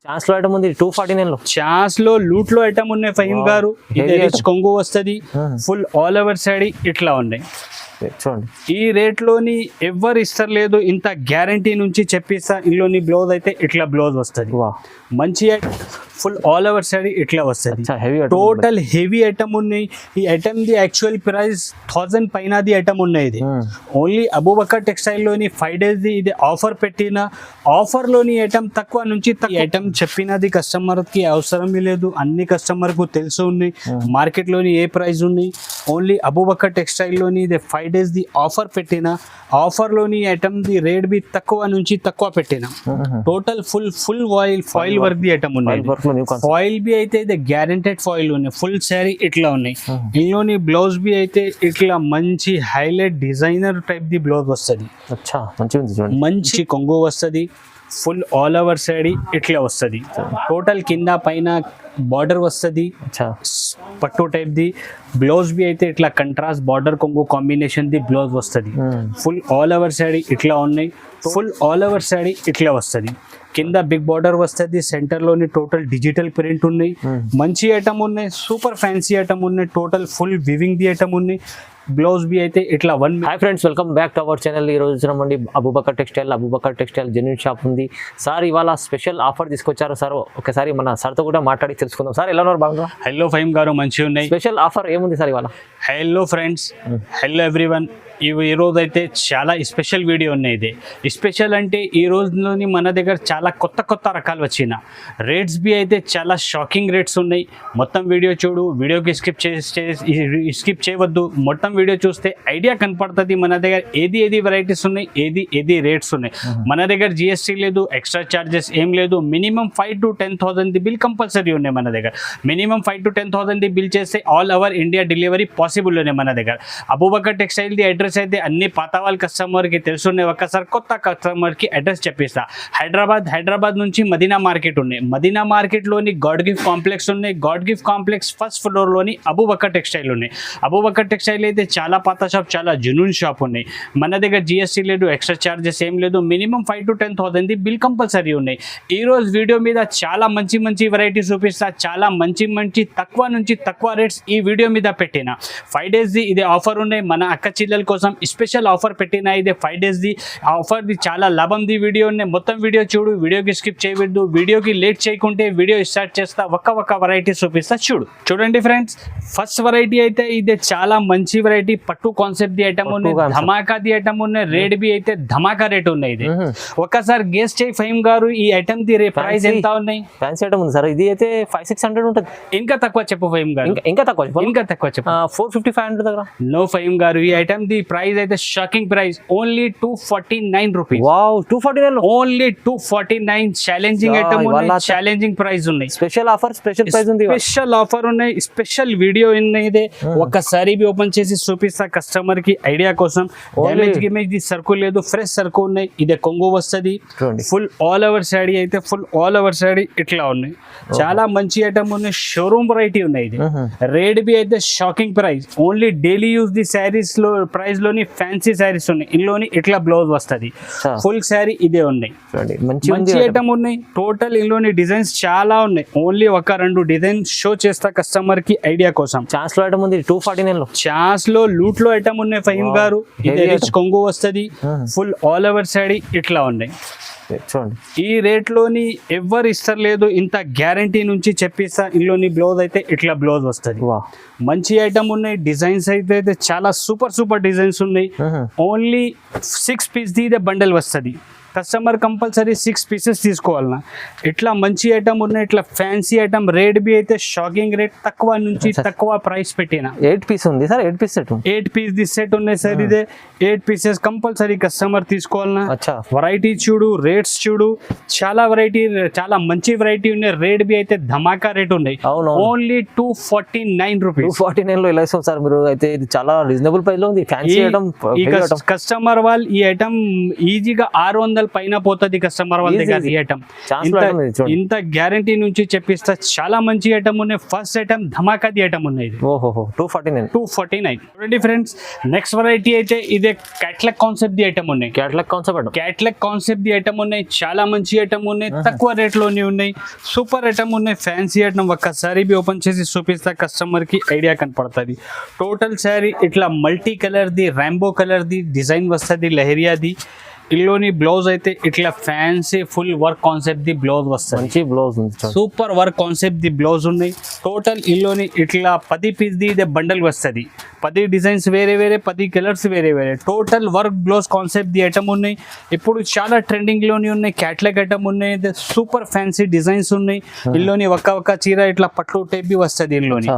Chance లో item ఉంది 249 లో. ఛాన్స్ లో లూట్ లో ఐటమ్ ఉన్నాయి ఫహీమ్ గారు. ఇది రిచ్ కొంగు వస్తుంది, ఫుల్ ఆల్ ఓవర్ సైడ్ ఇట్లా ఉన్నాయి. చూడండి ఈ రేట్ లోని ఎవరు ఇస్తలేదు, ఇంత గ్యారంటీ నుంచి చెప్పిస్తా. ఇందులోని బ్లౌజ్ అయితే ఇట్లా బ్లౌజ్ వస్తుంది, మంచి ఫుల్ ఆల్ ఓవర్ సైడ్ ఇట్లా వస్తుంది. టోటల్ హెవీ ఐటమ్ ఉన్నాయి. ఈ ఐటమ్ ది యాక్చువల్ ప్రైస్ 1000 పైన ది ఐటమ్ ఉన్నాయి. ఇది ఓన్లీ అబూబకర్ టెక్స్టైల్ లోని 5 days ది ఇది ఆఫర్ పెట్టిన. ఆఫర్ లోని ఐటమ్ తక్కువ నుంచి ఈ ఐటమ్ చెప్పినది కస్టమర్ కి అవసరం లేదు, అన్ని కస్టమర్ కు తెలుసు ఉన్నాయి మార్కెట్ లోని ఏ ప్రైస్ ఉన్నాయి. ఓన్లీ అబూబకర్ టెక్స్టైల్ లోని ఇది 5 days ది ఆఫర్ పెట్టిన. ఆఫర్ లోని ఐటమ్ ది రేట్ బి తక్కువ నుంచి తక్కువ పెట్టిన. టోటల్ ఫుల్ ఫాయిల్ వర్క్ ది ఐటమ్ ఉన్నాయి. ఫాయిల్ బి అయితే ఇది గ్యారెంటెడ్ ఫాయిల్ ఉన్నాయి. ఫుల్ శారీ ఇట్లా ఉన్నాయి. ఇందులోని బ్లౌజ్ బి అయితే ఇట్లా మంచి highlight designer type the blouse వస్తుంది. మంచి కొంగు వస్తుంది, ఫుల్ ఆల్ ఓవర్ సైడ్ ఇట్లా వస్తుంది. టోటల్ కింద పైన బార్డర్ వస్తుంది, పట్టు టైప్ ది. బ్లౌజ్ బి అయితే ఇట్లా కంట్రాస్ట్ బార్డర్ కొంగు కాంబినేషన్ ది బ్లౌజ్ వస్తుంది. ఫుల్ ఆల్ ఓవర్ సైడ్ ఇట్లా ఉన్నాయి. ఫుల్ ఆల్ ఓవర్ సైడ్ ఇట్లా వస్తుంది. కింద బిగ్ బార్డర్ వస్తుంది, సెంటర్ లోని టోటల్ డిజిటల్ ప్రింట్ ఉన్నాయి. మంచి ఐటమ్ ఉన్నాయి, సూపర్ ఫ్యాన్సీ ఐటమ్ ఉన్నాయి. Total full weaving the item ఉన్నాయి. బ్లౌజ్ బి అయితే ఇట్లా hi friends, welcome back to our channel. ఈ రోజు వచ్చినామండి అబూబకర్ టెక్స్టైల్ జెన్యూన్ షాప్ ఉంది. సార్ ఇవాళ స్పెషల్ ఆఫర్ తీసుకొచ్చారు. సార్ ఒకసారి మన సార్తో కూడా మాట్లాడి తెలుసుకుందాం. సార్ ఎలా ఉన్నారు? బాగా. హలో ఫహీమ్ గారు, మంచిగా ఉన్నాయి. స్పెషల్ ఆఫర్ ఏముంది సార్ ఇవాళ? Hello friends, hello everyone. ఈ రోజు అయితే చాలా స్పెషల్ వీడియో ఉన్నాయి. ఇది స్పెషల్ అంటే ఈ రోజులోని మన దగ్గర చాలా కొత్త రకాలు వచ్చిన రేట్స్ బి అయితే చాలా షాకింగ్ రేట్స్ ఉన్నాయి. మొత్తం వీడియో చూడు, వీడియోకి స్కిప్ చేయవద్దు. మొత్తం వీడియో చూస్తే ఐడియా కనపడుతుంది మన దగ్గర ఏది వెరైటీస్ ఉన్నాయి, ఏది రేట్స్ ఉన్నాయి. మన దగ్గర జిఎస్టీ లేదు, ఎక్స్ట్రా చార్జెస్ ఏం లేదు. Minimum 5 to 10,000 the bill compulsory ఉన్నాయి మన దగ్గర. మినిమం 5 to 10,000 ది బిల్ చేస్తే all over India delivery possible ఉన్నాయి మన దగ్గర. అబూబకర్ టెక్స్టైల్ ది అడ్రస్ అయితే అన్ని పాత వాళ్ళ కస్టమర్కి తెలుసున్నాయి. ఒక్కసారి కొత్త కస్టమర్కి అడ్రస్ చెప్పిస్తా. హైదరాబాద్ నుంచి మదీనా మార్కెట్ ఉన్నాయి. మదీనా మార్కెట్లోని గాడ్ గిఫ్ట్ కాంప్లెక్స్ ఉన్నాయి. గాడ్ గిఫ్ట్ కాంప్లెక్స్ ఫస్ట్ ఫ్లోర్లోని అబూబకర్ టెక్స్టైల్ ఉన్నాయి. అబూబకర్ టెక్స్టైల్ అయితే చాలా పాత షాప్, చాలా జెన్యూన్ షాప్ ఉన్నాయి. మన దగ్గర జిఎస్టీ లేదు, ఎక్స్ట్రా చార్జెస్ ఏం లేదు. Minimum 5 to 10,000 the bill compulsory ఉన్నాయి. ఈ రోజు వీడియో మీద చాలా మంచి వెరైటీస్ చూపిస్తా. చాలా మంచి తక్కువ నుంచి తక్కువ రేట్స్ ఈ వీడియో మీద పెట్టిన. 5 days ది ఇది ఆఫర్ ఉన్నాయి. మన అక్క చెల్లెల కోసం స్పెషల్ ఆఫర్ పెట్టిన. ఇది 5 days ది ఆఫర్ ది చాలా లాభం ది వీడియో ఉన్నాయి. మొత్తం వీడియో చూడు, వీడియోకి స్కిప్ చేయవద్దు. వీడియోకి లేట్ చేయకుంటే వీడియో స్టార్ట్ చేస్తా. ఒక్క వెరైటీ చూపిస్తా, చూడండి ఫ్రెండ్స్. ఫస్ట్ వెరైటీ అయితే ఇది చాలా మంచి వెరైటీ, పట్టు కాన్సెప్ట్ ది ఐటమ్ ఉన్నాయి. ధమాకా ది ఐటమ్ ఉన్నాయి. రేట్ బి అయితే ధమాకా రేట్ ఉన్నాయి. ఇది ఒక్కసారి గెస్ చేయి ఫహీమ్ గారు, ఈ ఐటమ్ ది ప్రైస్ ఎంత ఉన్నాయి? ఫ్యాన్సీ ఐటమ్ ఉంది సార్. ఇది అయితే 500-600 ఉంటుంది. ఇంకా తక్కువ చెప్పు ఫహీమ్ గారు, ఇంకా తక్కువ చెప్పు. 450-500 దగ్గర. నో ఫహీమ్ గారు, ఈ ఐటమ్ ది ప్రైస్ అయితే shocking price. Only 249 rupees. Wow, 249 only 249. Challenging item ఉన్నాయి, ఛాలెంజింగ్ ప్రైస్ ఉన్నాయి. స్పెషల్ ప్రైస్ ఉంది. స్పెషల్ ఆఫర్ ఉన్నాయి, స్పెషల్ వీడియో ఉన్నాయి. ఒక్కసారి ఓపెన్ చేసి చూపిస్తా కస్టమర్ కి ఐడియా కోసం. డ్యామేజ్ ది సరుకు లేదు, ఫ్రెష్ సరుకు ఉన్నాయి. ఇదే కొంగు వస్తుంది. ఫుల్ ఆల్ ఓవర్ సైడ్ అయితే ఫుల్ ఆల్ ఓవర్ సైడ్ ఇట్లా ఉన్నాయి. చాలా మంచి ఐటమ్ ఉన్నాయి, షోరూమ్ వెరైటీ ఉన్నాయి. ఇది రేట్ బి అయితే shocking price. Only daily use the saris లో ప్రైస్ లోని ఫ్యాన్సీ శారీస్ ఉన్నాయి. ఇందులోని ఇట్లా బ్లౌజ్ వస్తుంది. ఫుల్ శారీ ఇదే ఉన్నాయి. మంచి ఐటమ్ ఉన్నాయి. టోటల్ ఇందులోని డిజైన్స్ చాలా ఉన్నాయి. ఓన్లీ 1-2 డిజైన్ షో చేస్తా కస్టమర్ కి ఐడియా కోసం. ఛాన్స్ లో ఐటమ్ ఉంది 249 లో. ఛాన్స్ లో లూట్ లో ఐటమ్ ఉన్నాయి ఫహీమ్ గారు. ఇది రిచ్ కొంగు వస్తుంది, ఫుల్ ఆల్ ఓవర్ సైడ్ ఇట్లా ఉన్నాయి. చూడండి ఈ రేట్ లోని ఎవరు ఇస్తలేదు, ఇంత గ్యారంటీ నుంచి చెప్పిస్తా. ఇందులోని బ్లౌజ్ అయితే ఇట్లా బ్లౌజ్ వస్తుంది. మంచి ఐటమ్ ఉన్నాయి. డిజైన్స్ అయితే చాలా సూపర్ డిజైన్స్ ఉన్నాయి. ఓన్లీ 6 పీస్ ది ఇదే బండల్ వస్తుంది. కస్టమర్ కంపల్సరీ 6 పీసెస్ తీసుకోవాలన్నా. ఇట్లా మంచి ఐటమ్ ఉన్నాయి, ఇట్లా ఫ్యాన్సీ ఐటమ్. రేట్ బి అయితే షాకింగ్ రేట్, తక్కువ నుంచి తక్కువ ప్రైస్ పెట్టిన. 8 పీస్ ఉంది సార్. 8 piece set. 8 పీస్ ది సెట్ ఉన్నాయి సార్. ఇదే 8 పీసెస్ కంపల్సరీ కస్టమర్ తీసుకోవాలన్నా. వెరైటీ చూడు, రేట్స్ చూడు, చాలా వెరైటీ, చాలా మంచి వెరైటీ ఉన్నాయి. రేట్ బి అయితే ధమాకా రేట్ ఉన్నాయి. Only 249 rupees. 249 లో ఇలా ఇస్తాం సార్ మీరు. అయితే ఇది చాలా రీజనబుల్ ప్రైస్ లో ఉంది. Fancy item. కస్టమర్ వాళ్ళు ఈ ఐటమ్ ఈజీగా 600 పైన పోతుంది కస్టమర్ వాళ్ళ దగ్గర ఈ ఐటమ్. ఇంత గ్యారంటీ నుంచి చెప్పిస్తా, చాలా మంచి ఐటమ్ ఉన్నాయి. ఫస్ట్ ఐటమ్ ధమాకాది ఐటమ్ ఉన్నాయి. ఓహో 249 చూడండి ఫ్రెండ్స్, నెక్స్ట్ వెరైటీ అయితే ఇదే క్యాట్లాగ్ కాన్సెప్ట్ ది ఐటమ్ ఉన్నాయి. క్యాట్లాగ్ కాన్సెప్ట్ ది ఐటమ్ ఉన్నాయి. చాలా మంచి ఐటమ్ ఉన్నాయి, తక్కువ రేట్ లోనే ఉన్నాయి, సూపర్ ఐటమ్ ఉన్నాయి, ఫ్యాన్సీ ఐటమ్. ఒక్కసారి బి ఓపెన్ చేసి చూపిస్తా, కస్టమర్ కి ఐడియా కనపడుతుంది. టోటల్ శారీ ఇట్లా multi colour the, Rambo colour the design వస్తుంది, లహరియాది. ఇల్లోని బ్లౌజ్ అయితే ఇట్లా ఫ్యాన్సీ ఫుల్ వర్క్ కాన్సెప్ట్ ది బ్లౌజ్ వస్తుంది. మంచి బ్లౌజ్ ఉంది, సూపర్ వర్క్ కాన్సెప్ట్ ది బ్లౌజ్ ఉన్నాయి. టోటల్ ఇల్లోని ఇట్లా 10 పీస్ ది ఇదే బండల్ వస్తుంది. 10 డిజైన్స్ వేరే వేరే, 10 కలర్స్ వేరే వేరే. టోటల్ వర్క్ బ్లౌజ్ కాన్సెప్ట్ ది ఐటమ్ ఉన్నాయి. ఇప్పుడు చాలా ట్రెండింగ్ లోని ఉన్నాయి. క్యాట్లాగ్ ఐటమ్ ఉన్నాయి, సూపర్ ఫ్యాన్సీ డిజైన్స్ ఉన్నాయి. ఇల్లోని ఒక్క చీర ఇట్లా పట్టు టైప్ బి వస్తుంది. ఇల్లోని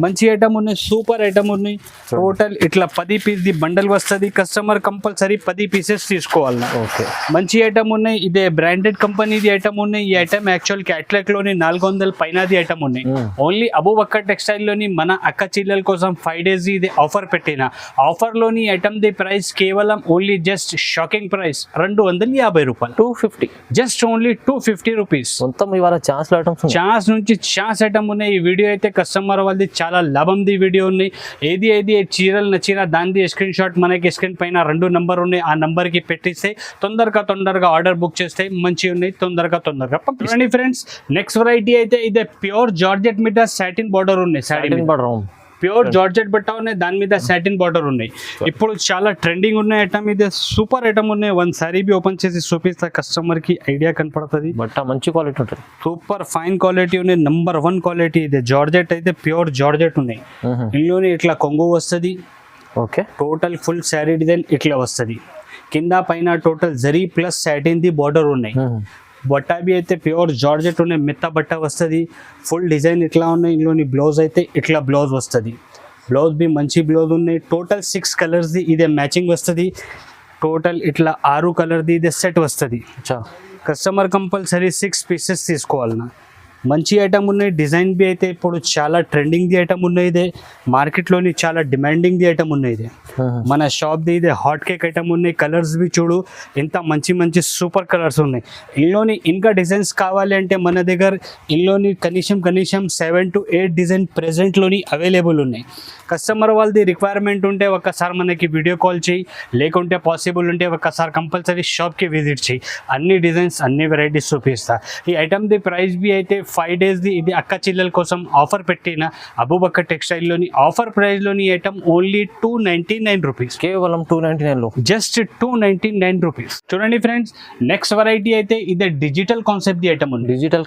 మంచి ఐటమ్ ఉన్నాయి, సూపర్ ఐటమ్ ఉన్నాయి. టోటల్ ఇట్లా 10 పీస్ ది బండల్ వస్తుంది. కస్టమర్ కంపల్సరీ 10 పీసెస్ తీసుకోవాలి. ఓకే, మంచి ఐటమ్ ఉన్నాయి. ఇదే బ్రాండెడ్ కంపెనీది ఐటమ్ ఉన్నాయి. ఈ ఐటమ్ యాక్చువల్ క్యాట్లాగ్ లోని 400 పైనది ఐటమ్ ఉన్నాయి. ఓన్లీ అబూబక్కర్ టెక్స్టైల్ లోని మన అక్క చెల్లెల కోసం 5 days ఇది ఆఫర్ పెట్టిన. ఆఫర్ లోని ఐటమ్ ది ప్రైస్ కేవలం ఓన్లీ జస్ట్ షాకింగ్ ప్రైస్ 250 రూపాయలు. 250, జస్ట్ ఓన్లీ 250 రూపీస్. మొత్తం ఇవాళ ఛాన్స్ నుంచి ఛాన్స్ ఐటమ్ ఉన్నాయి. ఈ వీడియో అయితే కస్టమర్ వాళ్ళది చాలా లాభంది వీడియో ఉన్నాయి. ఏది చీరలు నచ్చినా దానిది స్క్రీన్ షాట్ మనకి స్క్రీన్ పైన 2 నంబర్ ఉన్నాయి. ఆ నంబర్ కి పెట్టిస్తే తొందరగా ఆర్డర్ బుక్ చేస్తే మంచిగా ఉన్నాయి. తొందరగా పంపించండి ఫ్రెండ్స్. నెక్స్ట్ వెరైటీ అయితే ఇదే ప్యూర్ జార్జెట్ మీద సాటిన్ బార్డర్ ఉన్నాయి. ప్యూర్ జార్జెట్ బట్ట ఉన్నాయి, దాని మీద సాటిన్ బార్డర్ ఉన్నాయి. ఇప్పుడు చాలా ట్రెండింగ్ ఉన్నాయి ఐటమ్. ఇదే సూపర్ ఐటమ్ ఉన్నాయి. వన్ సారీ బి ఓపెన్ చేసి చూపిస్తా, కస్టమర్ కి ఐడియా కనపడుతుంది. బట్ట మంచి క్వాలిటీ ఉంటుంది, సూపర్ ఫైన్ క్వాలిటీ ఉన్నాయి. Number 1 quality. ఇదే జార్జెట్ అయితే ప్యూర్ జార్జెట్ ఉన్నాయి. ఇందులోనే ఇట్లా కొంగు వస్తుంది. Okay, total full sari design ఇట్లా వస్తుంది. కింద పైన total zari plus satin the border ఉన్నాయి. బట్ట బి అయితే ప్యూర్ జార్జెట్ ఉన్నాయి, మెత్త బట్ట వస్తుంది. ఫుల్ డిజైన్ ఇట్లా ఉన్నాయి. ఇందులోని బ్లౌజ్ అయితే ఇట్లా బ్లౌజ్ వస్తుంది. బ్లౌజ్ బి మంచి బ్లౌజ్ ఉన్నాయి. టోటల్ 6 కలర్స్ ది ఇదే మ్యాచింగ్ వస్తుంది. టోటల్ ఇట్లా 6 కలర్ ది ఇదే సెట్ వస్తుంది. కస్టమర్ కంపల్సరీ 6 పీసెస్ తీసుకోవాలన్నా. మంచి ఐటమ్ ఉన్నాయి. డిజైన్ బి అయితే ఇప్పుడు చాలా ట్రెండింగ్ ది ఐటమ్ ఉన్నాయి. ఇదే మార్కెట్లోని చాలా డిమాండింగ్ ది ఐటమ్ ఉన్నాయి. ఇదే మన షాప్ ది ఇదే హాట్ కేక్ ఐటమ్ ఉన్నాయి. కలర్స్ బి చూడు ఎంత మంచి సూపర్ కలర్స్ ఉన్నాయి. ఇందులోని ఇంకా డిజైన్స్ కావాలి అంటే మన దగ్గర ఇందులోని కనీసం 7 to 8 డిజైన్ ప్రెజెంట్లోని అవైలబుల్ ఉన్నాయి. కస్టమర్ వాళ్ళది రిక్వైర్మెంట్ ఉంటే ఒక్కసారి మనకి వీడియో కాల్ చేయి, లేకుంటే పాసిబుల్ ఉంటే ఒక్కసారి కంపల్సరీ షాప్కి విజిట్ చేయి. అన్ని డిజైన్స్ అన్ని వెరైటీస్ చూపిస్తా. ఈ ఐటమ్ ది ప్రైస్ బి అయితే 5 days ది ఇది అక్క చిల్లల కోసం ఆఫర్ పెట్టిన అబూబక్కర్ టెక్స్టైల్లోని ఆఫర్ ప్రైస్లోని ఐటమ్ ఓన్లీ 299 రూపీస్. కేవలం 299 లో, జస్ట్ 299 రూపీస్. చూడండి ఫ్రెండ్స్, నెక్స్ట్ వెరైటీ అయితే ఇదే డిజిటల్ కాన్సెప్ట్ ది ఐటమ్ ఉంది. డిజిటల్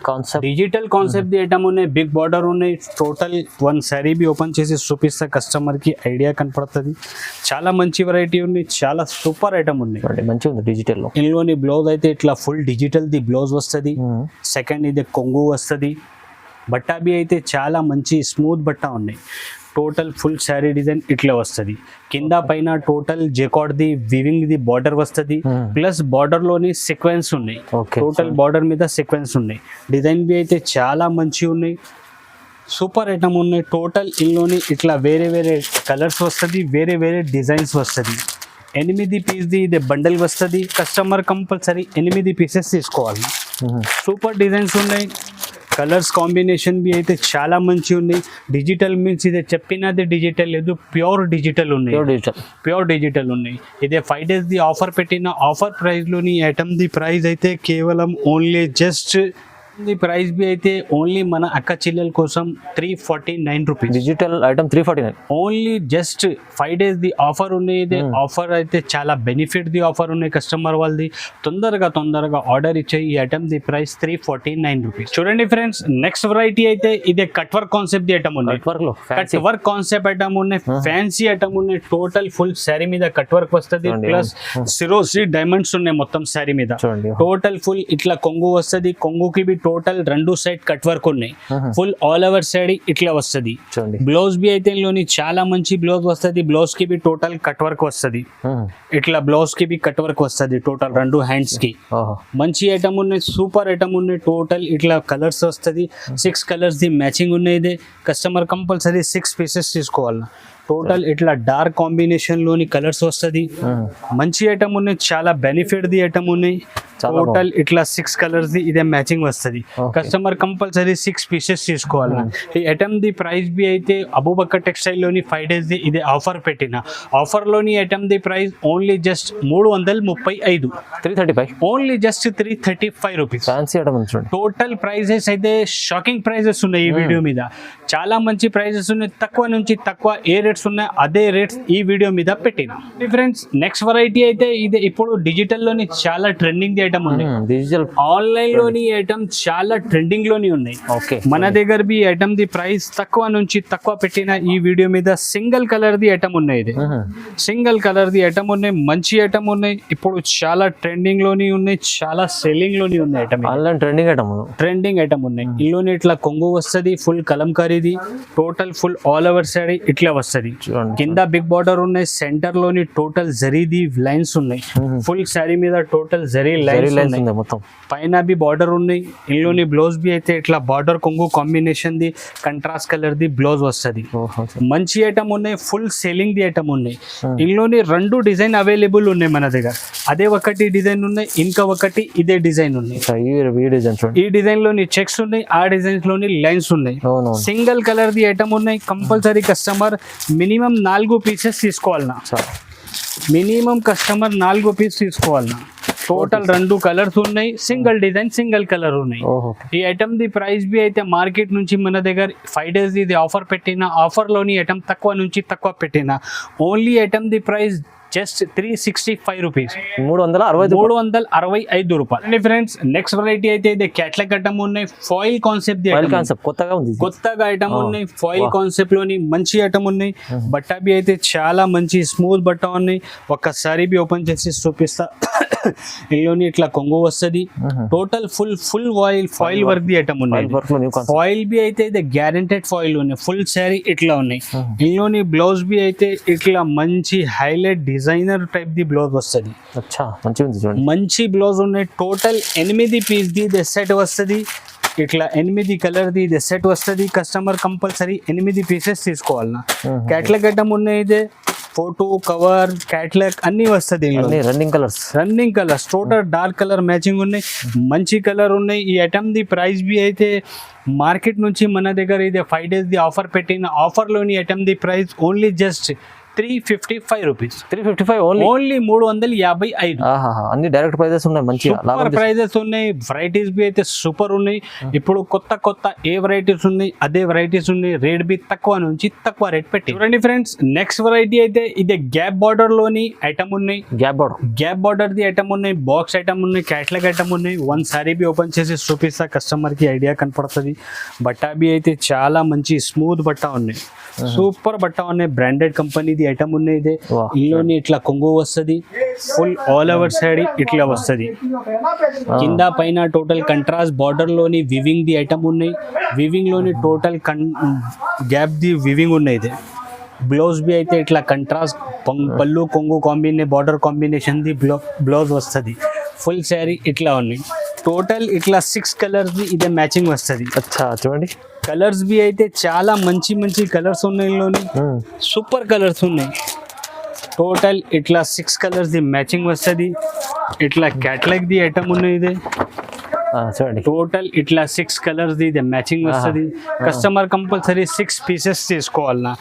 కాన్సెప్ట్ ది ఐటమ్ ఉన్నాయి. బిగ్ బార్డర్ ఉన్నాయి. టోటల్ 1 సారీ బి ఓపెన్ చేసి చూపిస్తా, కస్టమర్ కి ఐడియా కనపడుతుంది. చాలా మంచి వెరైటీ ఉంది, చాలా సూపర్ ఐటమ్ ఉంది. మంచిగా ఉంది డిజిటల్ లో. ఇందులోని బ్లౌజ్ అయితే ఇట్లా ఫుల్ డిజిటల్ ది బ్లౌజ్ వస్తుంది. సెకండ్ ఇది కొంగు వస్తుంది. బట్ట బి అయితే చాలా మంచి స్మూత్ బట్ట ఉన్నాయి. టోటల్ ఫుల్ శారీ డిజైన్ ఇట్లా వస్తుంది. కింద పైన total jacquard the weaving the border వస్తుంది. ప్లస్ బార్డర్ లోని సీక్వెన్స్ ఉన్నాయి. టోటల్ బార్డర్ మీద సీక్వెన్స్ ఉన్నాయి. డిజైన్ బి అయితే చాలా మంచి ఉన్నాయి. సూపర్ ఐటమ్ ఉన్నాయి. టోటల్ ఇందులోని ఇట్లా వేరే కలర్స్ వస్తుంది, వేరే డిజైన్స్ వస్తుంది. 8 పీస్ ది ఇది బండల్ వస్తుంది. కస్టమర్ కంపల్సరీ 8 పీసెస్ తీసుకోవాలి. సూపర్ డిజైన్స్ ఉన్నాయి. కలర్స్ కాంబినేషన్ బి అయితే చాలా మంచి ఉన్నాయి. డిజిటల్ మీన్స్ ఇదే చెప్పినది డిజిటల్ లేదు, ప్యూర్ డిజిటల్ ఉన్నాయి. ఇదే 5 days ది ఆఫర్ పెట్టిన ఆఫర్ ప్రైస్లోని ఐటమ్ ది ప్రైస్ అయితే కేవలం ఓన్లీ జస్ట్ ది ప్రైస్ బి అయితే ఓన్లీ మన అక్క చెల్లెల కోసం 349 rupees. Digital item 349 only just 5 days ది ఆఫర్ ఉన్నాయి. ఇది ఆఫర్ అయితే చాలా బెనిఫిట్ ది ఆఫర్ ఉన్నాయి. కస్టమర్ వాళ్ళది తొందరగా ఆర్డర్ ఇచ్చే ఈ ఐటమ్ ది ప్రైస్ 349 రూపీస్. చూడండి ఫ్రెండ్స్, నెక్స్ట్ వెరైటీ అయితే ఇదే కట్ వర్క్ కాన్సెప్ట్ ది ఐటమ్ ఉన్నాయి. కట్ వర్క్ కాన్సెప్ట్ ఐటమ్ ఉన్నాయి. ఫ్యాన్సీ ఐటమ్ ఉన్నాయి. టోటల్ ఫుల్ శారీ మీద కట్ వర్క్ వస్తుంది. ప్లస్ సిరోసి డైమండ్స్ ఉన్నాయి మొత్తం శారీ మీద. టోటల్ ఫుల్ ఇట్లా కొంగు వస్తుంది. కొంగుకి బి టోటల్ 2 సైడ్ కట్ వర్క్ ఉన్నాయి. ఫుల్ ఆల్ ఓవర్ సైడ్ ఇట్లా వస్తుంది. బ్లౌజ్ బి అయితే ఇందులోని చాలా మంచి బ్లౌజ్ వస్తుంది. బ్లౌజ్ కి బి టోటల్ కట్ వర్క్ వస్తుంది. ఇట్లా బ్లౌజ్ కి బి కట్ వర్క్ వస్తుంది. టోటల్ 2 హ్యాండ్స్ కి మంచి ఐటమ్ ఉన్నాయి. సూపర్ ఐటమ్ ఉన్నాయి. టోటల్ ఇట్లా కలర్స్ వస్తుంది. 6 కలర్స్ ది మ్యాచింగ్ ఉన్నాయి. ఇదే కస్టమర్ కంపల్సరీ 6 పీసెస్ తీసుకోవాలి. టోటల్ ఇట్లా డార్క్ కాంబినేషన్ లోని కలర్స్ వస్తుంది. మంచి ఐటమ్ ఉన్నాయి, చాలా బెనిఫిట్ ది ఐటమ్ ఉన్నాయి. టోటల్ ఇట్లా 6 కలర్స్ ది ఇదే మ్యాచింగ్ వస్తుంది. కస్టమర్ కంపల్సరీ 6 పీసెస్ తీసుకోవాలి. ఈ ఐటమ్ ది ప్రైస్ బి అయితే అబూబకర్ టెక్స్టైల్ లోని 5 days ది ఇదే ఆఫర్ పెట్టిన. ఆఫర్ లోని ఐటమ్ ది price only just 335, 335 only just 335 rupees. Fancy item చూడండి. టోటల్ ప్రైజెస్ అయితే షాకింగ్ ప్రైజెస్ ఉన్నాయి ఈ వీడియో మీద. చాలా మంచి ప్రైజెస్ ఉన్నాయి, తక్కువ నుంచి తక్కువ ఏ రేట్స్ ఉన్నాయి అదే రేట్స్ ఈ వీడియో మీద పెట్టిన. ఫ్రెండ్స్ నెక్స్ట్ వెరైటీ అయితే ఇది ఇప్పుడు డిజిటల్ లోని చాలా ట్రెండింగ్ ఐటమ్ ఉన్నాయి. డిజిటల్ ఆన్లైన్ లోని ఐటమ్ చాలా ట్రెండింగ్ లోని ఉన్నాయి. ఓకే, మన దగ్గర బి ఐటమ్ ది ప్రైస్ తక్కువ నుంచి తక్కువ పెట్టిన ఈ వీడియో మీద సింగిల్ కలర్ ది ఐటమ్ ఉన్నాయి. ఇది సింగిల్ కలర్ ది ఐటమ్ ఉన్నాయి, మంచి ఐటమ్ ఉన్నాయి. ఇప్పుడు చాలా ట్రెండింగ్ లోని ఉన్నాయి, చాలా సెల్లింగ్ లోని ఉన్నాయి ఐటమ్. ఆన్లైన్ ట్రెండింగ్ ఐటమ్ ఉన్నాయి. ఇల్లుని ఇట్లా కొంగు వస్తుంది, ఫుల్ కలంకారీది, total full all over side ఇట్లా వస్తుంది. కింద బిగ్ బార్డర్ ఉన్నాయి, సెంటర్ లోని టోటల్ జరీది లైన్స్ ఉన్నాయి. ఫుల్ శారీ మీద టోటల్ జరీ లైన్స్ మొత్తం. పైన బి బార్డర్ ఉన్నాయి. ఇందులోని బ్లౌజ్ బి అయితే ఇట్లా బార్డర్ కొంగు combination the contrast colour the blouse వస్తుంది. మంచి ఐటమ్ ఉన్నాయి, ఫుల్ సేలింగ్ ది ఐటమ్ ఉన్నాయి. ఇందులోని 2 డిజైన్ అవైలబుల్ ఉన్నాయి మన దగ్గర. అదే ఒకటి డిజైన్ ఉన్నాయి, ఇంకా ఒకటి ఇదే డిజైన్ ఉన్నాయి. ఈ డిజైన్ లోని చెక్స్ ఉన్నాయి, ఆ డిజైన్స్ లోని లైన్స్ ఉన్నాయి. సింగిల్ కలర్ ది ఐటమ్ ఉన్నాయి. కంపల్సరీ కస్టమర్ మినిమం 4 పీసెస్ తీసుకోవాలన్నా. మినిమం కస్టమర్ 4 పీస్ తీసుకోవాలన్నా. టోటల్ 2 కలర్స్ ఉన్నాయి, సింగిల్ డిజైన్ సింగిల్ కలర్ ఉన్నాయి. ఈ ఐటమ్ ది ప్రైస్ బి అయితే మార్కెట్ నుంచి మన దగ్గర 5 days ఇది ఆఫర్ పెట్టిన. ఆఫర్ లోని ఐటమ్ తక్కువ నుంచి తక్కువ పెట్టిన. ఓన్లీ ఐటమ్ ది ప్రైస్ జస్ట్ 365 రూపీస్, 365 రూపాయలు. ఫ్రెండ్స్ నెక్స్ట్ వెరైటీ అయితే ఇది క్యాట్లాగ్ ఐటమ్ ఉన్నాయి. ఫాయిల్ కాన్సెప్ట్ కొత్తగా ఉంది, కొత్తగా ఐటమ్ ఉన్నాయి. ఫాయిల్ కాన్సెప్ట్ లోని మంచి ఐటమ్ ఉన్నాయి. బట్ట బి అయితే చాలా మంచి స్మూత్ బట్ట ఉన్నాయి. ఒక్కసారి బి ఓపెన్ చేసి చూపిస్తా. ఇందులోని ఇట్లా కొంగు వస్తుంది. టోటల్ ఫుల్ ఫాయిల్ వర్క్ ది ఐటమ్ ఉన్నాయి. ఫాయిల్ బి అయితే ఇది గ్యారెంటెడ్ ఫాయిల్ ఉన్నాయి. ఫుల్ శారీ ఇట్లా ఉన్నాయి. ఇందులోని బ్లౌజ్ బి అయితే ఇట్లా మంచి highlight designer type the blouse వస్తుంది. మంచి బ్లౌజ్ ఉన్నాయి. టోటల్ 8 పీస్ ది సెట్ వస్తుంది. ఇట్లా 8 కలర్ ది సెట్ వస్తుంది. కస్టమర్ కంపల్సరీ 8 పీసెస్ తీసుకోవాలన్నా. క్యాట్లాగ్ ఐటమ్ ఉన్నాయి. ఇదే ఫోటో కవర్ క్యాట్లాగ్ అన్ని వస్తుంది. Running colours total dark colour matching ఉన్నాయి, మంచి కలర్ ఉన్నాయి. ఈ ఐటమ్ ది ప్రైస్ బి అయితే మార్కెట్ నుంచి మన దగ్గర ఇది 5 days ది ఆఫర్ పెట్టిన. ఆఫర్ లోని ఐటమ్ ది price only just 355 rupees. 355 only 355. అన్ని డైరెక్ట్ ప్రైజెస్ ఉన్నాయి, మంచి ప్రైజెస్ ఉన్నాయి. వెరైటీస్ బి అయితే సూపర్ ఉన్నాయి. ఇప్పుడు కొత్త ఏ వెరైటీస్ ఉన్నాయి అదే వెరైటీస్ ఉన్నాయి. రేట్ బి తక్కువ నుంచి తక్కువ రేట్ పెట్టి చూడండి. ఫ్రెండ్స్ నెక్స్ట్ వెరైటీ అయితే ఇది గ్యాప్ బార్డర్ లోని ఐటమ్ ఉన్నాయి. గ్యాప్ బార్డర్ ది ఐటమ్ ఉన్నాయి, బాక్స్ ఐటమ్ ఉన్నాయి, క్యాట్లాగ్ ఐటమ్ ఉన్నాయి. వన్ సారీ బి ఓపెన్ చేసి చూపిస్తా, కస్టమర్ కి ఐడియా కనపడుతుంది. బట్ట బి అయితే చాలా మంచి స్మూత్ బట్ట ఉన్నాయి, సూపర్ బట్ట ఉన్నాయి. బ్రాండెడ్ కంపెనీ ఐటమ్ ఉన్నాయి. ఇదే ఇందులోని ఇట్లా కొంగు వస్తుంది. ఫుల్ ఆల్ ఓవర్ సైడ్ ఇట్లా వస్తుంది. కింద పైన టోటల్ కంట్రాస్ట్ బార్డర్ లోని వివింగ్ ది ఐటమ్ ఉన్నాయి. వివింగ్ లోని టోటల్ గ్యాప్ ది వివింగ్ ఉన్నాయి. ఇది బ్లౌజ్ బి అయితే ఇట్లా కంట్రాస్ట్ పళ్ళు కొంగు బార్డర్ కాంబినేషన్ ది బ్లౌజ్ వస్తుంది. ఫుల్ శారీ ఇట్లా ఉన్నాయి. టోటల్ ఇట్లా 6 కలర్స్ ది ఇదే మ్యాచింగ్ వస్తుంది. చూడండి కలర్స్ బి అయితే చాలా మంచి కలర్స్ ఉన్నాయి. ఇందులోని సూపర్ కలర్స్ ఉన్నాయి. టోటల్ ఇట్లా 6 కలర్స్ ది మ్యాచింగ్ వస్తుంది. ఇట్లా క్యాట్లాగ్ ది ఐటమ్ ఉన్నాయి. ఇదే చూడండి టోటల్ ఇట్లా 6 కలర్స్ ది మ్యాచింగ్ వస్తుంది. కస్టమర్ కంపల్సరీ 6 పీసెస్ తీసుకోవాలన్నా.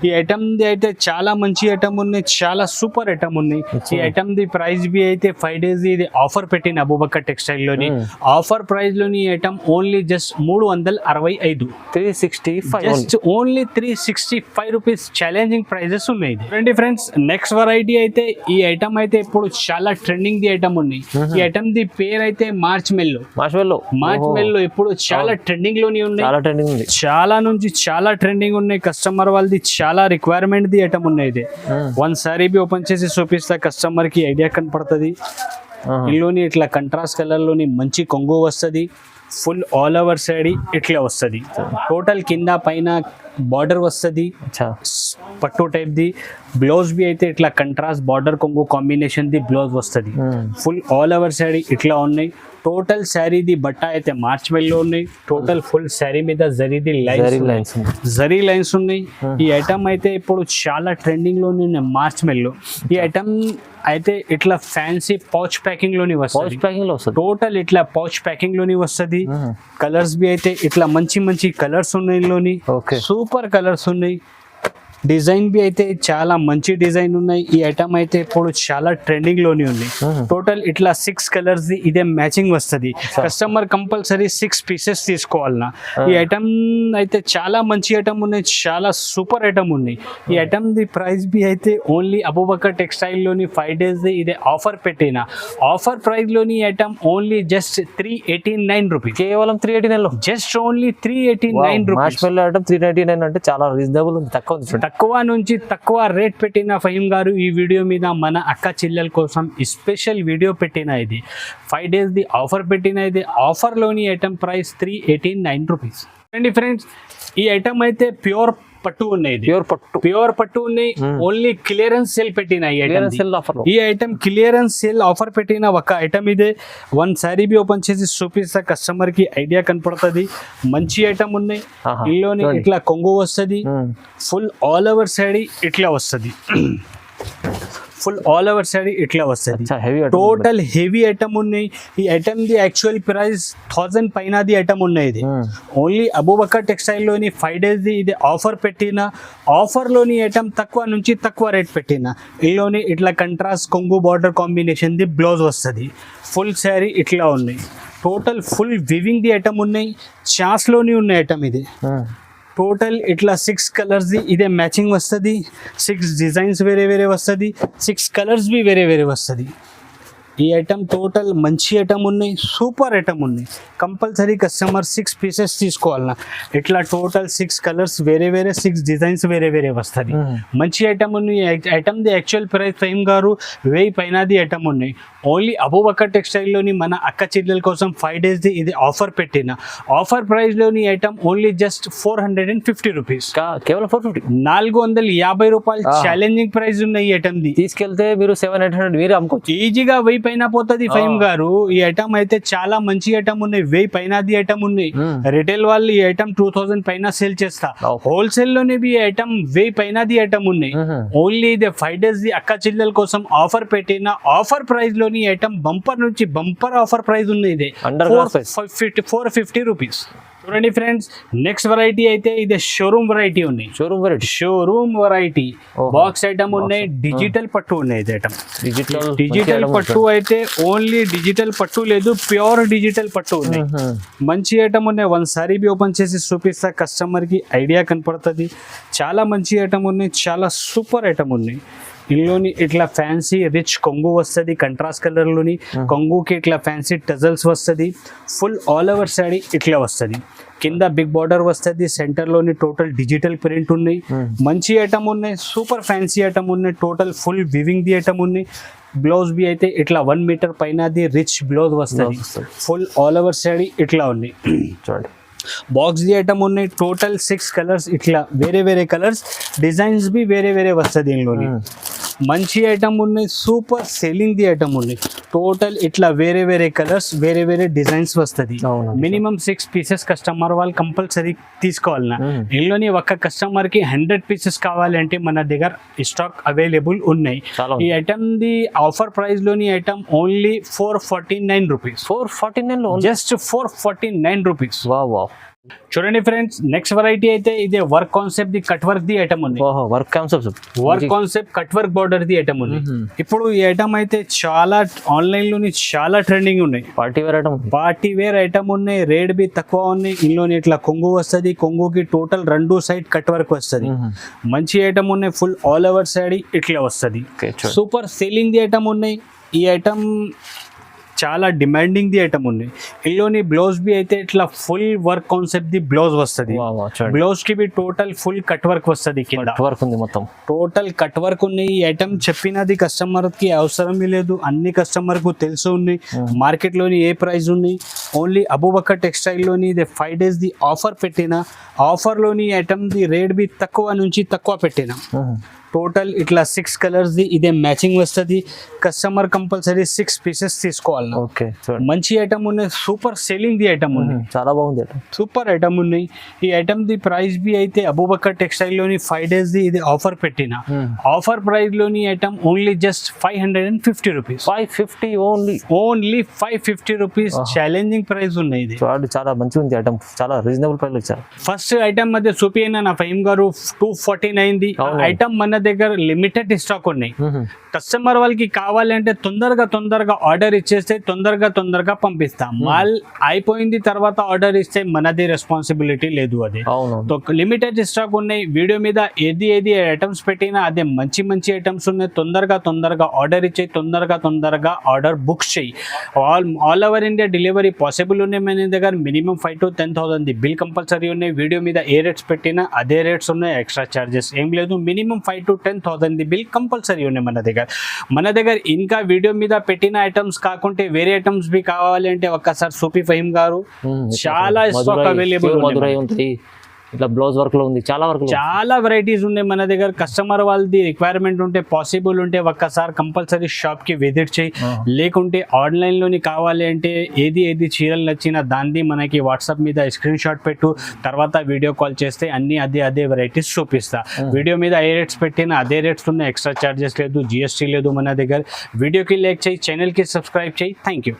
ఈ ఐటమ్ ది అయితే చాలా మంచి ఐటమ్ ఉన్నాయి, చాలా సూపర్ ఐటమ్ ఉన్నాయి. ఈ ఐటమ్ ది ప్రైస్ బి అయితే 5 days ఇది ఆఫర్ పెట్టిన అబూబకర్ టెక్స్టైల్ లోని. ఆఫర్ ప్రైస్ లోని item only just 365, 365, just only 365 rupees. Challenging prizes ఉన్నాయి. రండి ఫ్రెండ్స్ నెక్స్ట్ వెరైటీ అయితే ఈ ఐటమ్ అయితే ఇప్పుడు చాలా ట్రెండింగ్ ది ఐటమ్ ఉన్నాయి. ఈ ఐటమ్ ది పేరు అయితే మార్చ్ మెల్లో ఇప్పుడు చాలా ట్రెండింగ్ లోని ఉన్నాయి. చాలా నుంచి చాలా ట్రెండింగ్ ఉన్నాయి. కస్టమర్ వాళ్ళది చాలా రిక్వైర్మెంట్ ది ఐటమ్ ఉన్నాయి. ఇది వన్ సారీ బి ఓపెన్ చేసి చూపిస్తా, కస్టమర్ కి ఐడియా కనపడుతుంది. ఇందులోని ఇట్లా కంట్రాస్ట్ కలర్ లోని మంచి కొంగు వస్తుంది. ఫుల్ ఆల్ ఓవర్ సైడ్ ఇట్లా వస్తుంది. టోటల్ కింద పైన బార్డర్ వస్తుంది, పట్టు టైప్ ది. బ్లౌజ్ బి అయితే ఇట్లా కంట్రాస్ట్ బార్డర్ కొంగు కాంబినేషన్ ది బ్లౌజ్ వస్తుంది. ఫుల్ ఆల్ ఓవర్ సైడ్ ఇట్లా ఉన్నాయి. టోటల్ శారీది బట్ట అయితే మార్చ్ మెల్లో ఉన్నాయి. టోటల్ ఫుల్ శారీ మీద జరీది లైన్స్ జరీ లైన్స్ ఉన్నాయి. ఈ ఐటమ్ అయితే ఇప్పుడు చాలా ట్రెండింగ్ లో ఉన్నాయి మార్చ్ మెల్లో. ఈ ఐటమ్ అయితే ఇట్లా ఫ్యాన్సీ పౌచ్ ప్యాకింగ్ లోని వస్తుంది. టోటల్ ఇట్లా పౌచ్ ప్యాకింగ్ లోని వస్తుంది. కలర్స్ బి అయితే ఇట్లా మంచి మంచి కలర్స్ ఉన్నాయి ఇందులోని. సూపర్ కలర్స్ ఉన్నాయి. డిజైన్ బి అయితే చాలా మంచి డిజైన్ ఉన్నాయి. ఈ ఐటమ్ అయితే ఇప్పుడు చాలా ట్రెండింగ్ లోని ఉంది. టోటల్ ఇట్లా 6 కలర్స్ ఇదే మ్యాచింగ్ వస్తుంది. కస్టమర్ కంపల్సరీ 6 పీసెస్ తీసుకోవాలన్నా. ఈ ఐటమ్ అయితే చాలా మంచి ఐటమ్ ఉన్నాయి. చాలా సూపర్ ఐటమ్ ఉన్నాయి. ఈ ఐటమ్ ది ప్రైస్ బి అయితే ఓన్లీ అబూబకర్ టెక్స్టైల్ లోని 5 days ఇదే ఆఫర్ పెట్టిన ఆఫర్ ప్రైస్ లోని ఐటమ్ ఓన్లీ జస్ట్ 389 రూపీస్. కేవలం 389 లో జస్ట్ ఓన్లీ 389 రూపీస్. 399 అంటే చాలా రీజనబుల్ ఉంది. తక్కువ నుంచి తక్కువ రేట్ పెట్టిన ఫహీమ్ గారు ఈ వీడియో మీద మన అక్క చెల్లెల కోసం స్పెషల్ వీడియో పెట్టిన ఇది 5 days ది ఆఫర్ పెట్టిన ఇది ఆఫర్లోని ఐటమ్ ప్రైస్ 389 రూపీస్. అండి ఫ్రెండ్స్, ఈ ఐటమ్ అయితే ప్యూర్ పట్టు ఉన్నాయి. ప్యూర్ పట్టు ఉన్నాయి. ఓన్లీ క్లియరెన్స్ సేల్ పెట్టిన ఈ ఐటమ్ క్లియరెన్స్ సేల్ ఆఫర్ పెట్టిన ఒక ఐటమ్ ఇదే. 1 శారీ బి ఓపెన్ చేసి చూపిస్తా కస్టమర్ కి ఐడియా కనపడుతుంది. మంచి ఐటమ్ ఉన్నాయి. ఇందులోనే ఇట్లా కొంగు వస్తుంది. ఫుల్ ఆల్ ఓవర్ శారీ ఇట్లా వస్తుంది. ఫుల్ ఆల్ ఓవర్ శారీ ఇట్లా వస్తుంది. టోటల్ హెవీ ఐటమ్ ఉన్నాయి. ఈ ఐటమ్ ది యాక్చువల్ ప్రైస్ 1000 పైన ది ఐటమ్ ఉన్నాయి. ఇది ఓన్లీ అబూబకర్ టెక్స్టైల్ లోని 5 days ది ఇది ఆఫర్ పెట్టిన ఆఫర్ లోని ఐటమ్ తక్కువ నుంచి తక్కువ రేట్ పెట్టిన. ఇందులోని ఇట్లా కంట్రాస్ట్ కొంగు బార్డర్ కాంబినేషన్ ది బ్లౌజ్ వస్తుంది. ఫుల్ శారీ ఇట్లా ఉన్నాయి. Total full weaving the item ఉన్నాయి. చాన్స్ లోని ఉన్న ఐటమ్ ఇది. టోటల్ ఇట్లా 6 కలర్స్ ఇదే మ్యాచింగ్ వస్తుంది. 6 డిజైన్స్ వేరే వేరే వస్తుంది. 6 కలర్స్ బి వేరే వేరే వస్తుంది. ఈ ఐటమ్ టోటల్ మంచి ఐటమ్ ఉన్నాయి. సూపర్ ఐటమ్ ఉన్నాయి. కంపల్సరీ కస్టమర్ 6 పీసెస్ తీసుకోవాలన్నా. ఇట్లా టోటల్ 6 కలర్స్ వేరే వేరే 6 డిజైన్స్ వేరే వేరే వస్తుంది. మంచి ఐటమ్ ఉన్నాయి. ఐటమ్ ది యాక్చువల్ ప్రైస్ ఫహీమ్ గారు 1000 పైన ది ఐటమ్ ఉన్నాయి. ఓన్లీ అబూబకర్ టెక్స్టైల్లోని మన అక్క చెల్లెల కోసం 5 days ది ఇది ఆఫర్ పెట్టిన ఆఫర్ ప్రైస్లోని ఐటమ్ ఓన్లీ జస్ట్ 450 రూపీస్. కేవలం 450 రూపాయలు ఛాలెంజింగ్ ప్రైస్ ఉన్నాయి. ఈ ఐటమ్ ది తీసుకెళ్తే మీరు 700-800 మీరు అమ్ముకోవచ్చు. ఈజీగా 1000 పైన పోతుంది ఫహీమ్ గారు. ఈ ఐటమ్ అయితే చాలా మంచి ఐటమ్ ఉన్నాయి. 1000 పైన ది ఐటమ్ ఉన్నాయి. రిటైల్ వాళ్ళు ఈ ఐటమ్ 2000 పైన సేల్ చేస్తా. హోల్సేల్ లోనే ఈ ఐటమ్ 1000 పైన ది ఐటమ్ ఉన్నాయి. ఓన్లీ ఇది 5 days ది అక్క చెల్లెల కోసం ఆఫర్ పెట్టిన ఆఫర్ ప్రైస్ లోని ఐటమ్ బంపర్ నుంచి బంపర్ ఆఫర్ ప్రైస్ ఉంది. ఇది 450 రూపీస్. చూడండి ఫ్రెండ్స్, నెక్స్ట్ వెరైటీ అయితే ఇది షోరూమ్ వెరైటీ ఉన్నాయి. షోరూమ్ వెరైటీ బాక్స్ ఐటమ్ ఉన్నాయి. డిజిటల్ పట్టు ఉన్నాయి. ఇది ఐటమ్ డిజిటల్ పట్టు అయితే ఓన్లీ డిజిటల్ పట్టు లేదు, ప్యూర్ డిజిటల్ పట్టు ఉన్నాయి. మంచి ఐటమ్ ఉన్నాయి. 1 శారీ బి ఓపెన్ చేసి చూపిస్తా కస్టమర్ కి ఐడియా కనపడుతుంది. చాలా మంచి ఐటమ్ ఉన్నాయి. చాలా సూపర్ ఐటమ్ ఉన్నాయి. ఇందులోని ఇట్లా ఫ్యాన్సీ రిచ్ కొంగు వస్తుంది. కంట్రాస్ట్ కలర్ లోని కొంగుకి ఇట్లా ఫ్యాన్సీ టజల్స్ వస్తుంది. ఫుల్ ఆల్ ఓవర్ శారీ ఇట్లా వస్తుంది. కింద బిగ్ బార్డర్ వస్తుంది. సెంటర్ లోని టోటల్ డిజిటల్ ప్రింట్ ఉన్నాయి. మంచి ఐటమ్ ఉన్నాయి. సూపర్ ఫ్యాన్సీ ఐటమ్ ఉన్నాయి. Total full weaving the item ఉన్నాయి. బ్లౌజ్ బి అయితే ఇట్లా 1 మీటర్ పైన ది రిచ్ బ్లౌజ్ వస్తుంది. ఫుల్ ఆల్ ఓవర్ శారీ ఇట్లా ఉంది. చూడండి, బాక్స్ ది ఐటమ్ ఉన్నాయి. టోటల్ 6 కలర్స్ ఇట్లా వేరే వేరే కలర్స్ డిజైన్స్ బి వేరే వేరే వస్తుంది. దీనిలోని మంచి ఐటమ్ ఉన్నాయి. సూపర్ సెల్లింగ్ ది ఐటమ్ ఉన్నాయి. టోటల్ ఇట్లా వేరే వేరే కలర్స్ వేరే వేరే డిజైన్స్ వస్తుంది. మినిమం 6 పీసెస్ కస్టమర్ వాళ్ళు కంపల్సరీ తీసుకోవాలన్నా. ఇందులోని ఒక కస్టమర్ కి 100 పీసెస్ కావాలంటే మన దగ్గర స్టాక్ అవైలబుల్ ఉన్నాయి. ఈ ఐటమ్ ది ఆఫర్ ప్రైస్ లోని item only 449 rupees. 449 just 449 rupees. చూడండి ఫ్రెండ్స్, నెక్స్ట్ వెరైటీ అయితే ఇదే వర్క్ కాన్సెప్ట్ ది కట్ వర్క్ ది ఐటమ్ ఉంది. Work concept cut work border ది ఐటమ్ ఉంది. ఇప్పుడు ఈ ఐటమ్ అయితే చాలా ఆన్లైన్ లోని చాలా ట్రెండింగ్ ఉన్నాయి. పార్టీ వేర్ ఐటమ్ ఉన్నాయి. రేట్ బి తక్కువ ఉన్నాయి. ఇందులోని ఇట్లా కొంగు వస్తుంది. కొంగుకి టోటల్ 2 సైడ్ కట్ వర్క్ వస్తుంది. మంచి ఐటమ్ ఉన్నాయి. ఫుల్ ఆల్ ఓవర్ శారీ ఇట్లా వస్తుంది. సూపర్ సేలింగ్ ది ఐటమ్ ఉన్నాయి. ఈ ఐటమ్ చాలా డిమాండింగ్ ది ఐటమ్ ఉంది. ఇందులోని బ్లౌజ్ బి అయితే ఇట్లా ఫుల్ వర్క్ కాన్సెప్ట్ ది బ్లౌజ్ వస్తుంది. బ్లౌజ్ కి బి టోటల్ ఫుల్ కట్ వర్క్ వస్తుంది. కింద వర్క్ ఉంది. మొత్తం టోటల్ కట్ వర్క్ ఉన్నాయి. ఈ ఐటమ్ చెప్పినది కస్టమర్ కి అవసరం లేదు. అన్ని కస్టమర్ కు తెలుసు ఉన్నాయి. మార్కెట్ లోని ఏ ప్రైస్ ఉంది. ఓన్లీ అబూబకర్ టెక్స్టైల్ లోని ఇది 5 days ది ఆఫర్ పెట్టిన ఆఫర్ లోని ఐటమ్ ది రేట్ బి తక్కువ నుంచి తక్కువ పెట్టిన. టోటల్ ఇట్లా 6 కలర్స్ ది ఇదే మ్యాచింగ్ వస్తుంది. కస్టమర్ కంపల్సరీ 6 పీసెస్ తీసుకోవాలి. ఓకే మంచి ఐటమ్ ఉన్నాయి, సూపర్ సెల్లింగ్ ది ఐటమ్ ఉన్నాయి, చాలా బాగుంది ఐటమ్, సూపర్ ఐటమ్ ఉన్నాయి. ఈ ఐటమ్ ది ప్రైస్ బి అయితే అబూబకర్ టెక్స్టైల్ లోని 5 days ది ఇది ఆఫర్ పెట్టిన ఆఫర్ ప్రైస్ లోని item only just 550 rupees. 550 only 550 rupees. Challenging price ఉన్నాయి ఇది. చూడండి చాలా మంచిగా ఉంది ఐటమ్, చాలా రీజనబుల్ ప్రైస్ ఇచ్చారు. ఫస్ట్ ఐటమ్ మధ్య చూపిన నా ఫహీమ్ గారు 249 ది ఐటమ్ మన దగ్గర లిమిటెడ్ స్టాక్ ఉన్నాయి. కస్టమర్ వాళ్ళకి కావాలంటే తొందరగా ఆర్డర్ ఇచ్చేస్తే తొందరగా పంపిస్తాం. మాల్ అయిపోయింది తర్వాత ఆర్డర్ ఇస్తే మనది రెస్పాన్సిబిలిటీ లేదు. అది లిమిటెడ్ స్టాక్ ఉన్నాయి. వీడియో మీద ఏది ఐటమ్స్ పెట్టినా అదే మంచి ఐటమ్స్ ఉన్నాయి. తొందరగా ఆర్డర్ ఇచ్చేయి, తొందరగా ఆర్డర్ బుక్ చేయి. All over India delivery possible ఉన్నాయి మన దగ్గర. Minimum 5 to 10,000 the bill compulsory ఉన్నాయి. వీడియో మీద ఏ రేట్స్ పెట్టినా అదే రేట్స్ ఉన్నాయి, ఎక్స్ట్రా చార్జెస్ ఏం లేదు. Minimum 5 to 10,000 the bill compulsory ఉన్నాయి మన దగ్గర. ఇంకా వీడియో మీద పెట్టిన ఐటమ్స్ కాకుంటే వేరే ఐటమ్స్ బి కావాలి అంటే ఒక్కసారి సూపి ఫహీమ్ గారు చాలా స్టాక్ అవైలబుల్ ఉంది. ఇట్లా బ్లౌజ్ వర్క్ లో ఉంది, చాలా వెరైటీస్ ఉన్నాయి మన దగ్గర. కస్టమర్ వాళ్ళది రిక్వైర్మెంట్ ఉంటే పాసిబుల్ ఉంటే ఒక్కసారి కంపల్సరీ షాప్ కి విజిట్ చేయి. లేకుంటే ఆన్లైన్ లోని కావాలి అంటే ఏది చీరలు నచ్చిన దాన్ని మనకి వాట్సాప్ మీద స్క్రీన్ షాట్ పెట్టు, తర్వాత వీడియో కాల్ చేస్తే అన్ని అదే వెరైటీస్ చూపిస్తా. వీడియో మీద ఏ రేట్స్ పెట్టినా అదే రేట్స్ ఉన్నాయి, ఎక్స్ట్రా చార్జెస్ లేదు, GST లేదు మన దగ్గర. వీడియోకి లైక్ చేయి, ఛానల్ కి సబ్స్క్రైబ్ చేయి. Thank you.